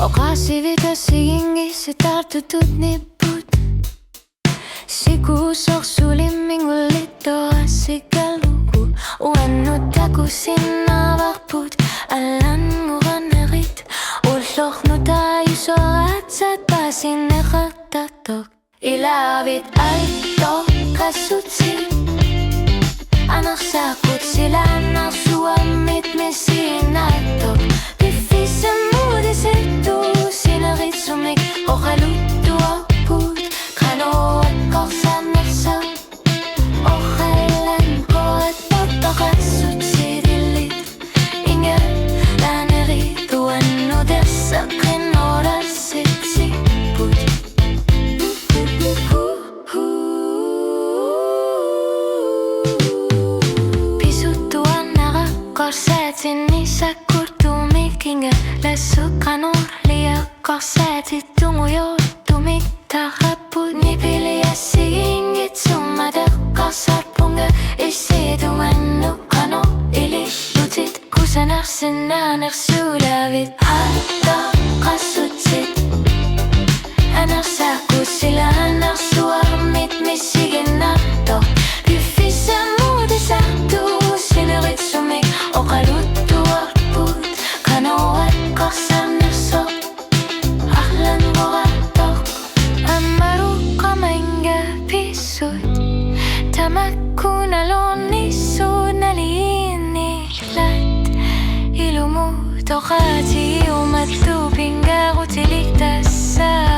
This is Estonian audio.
Oqaasivitas ingisse tartutut niput Sikusorsulimingulitoasigalugu Uennutaku sinna vahput Allangurannerit Ullornutajusoratsat Pasinneqartatok Ilavit aito kassutsi Anarsaakut silanarsuammit misiinatok Piffisemmuudisettu sineritsumik Oqaluttuarput Qanoaqorsannersa Oqallankoattoqassutsidillit Inge laanerit uannudersaqinnorassitsiput Pisuttuannaraqorsaatinnisakkurtumikinge Lassuqanorliaqorsaatit tungujortumiktarrapput Nipiliassiingitsummadeqqarsarpunge Issiduannuqano ilillutit Kusanarsinnaanersuulavit Hattaqassutsit Anarsaaqkussilaanarsuarmit missiginnarto Piffisammuudisartu sineritsumik Oqaluttuarput Qanoaqorsannerso Arlangorattoq Ammaruqqamainga pissut Tamakkunalornissuunaliinniqlat Ilumuutoqaati umattupingarutiliktassаа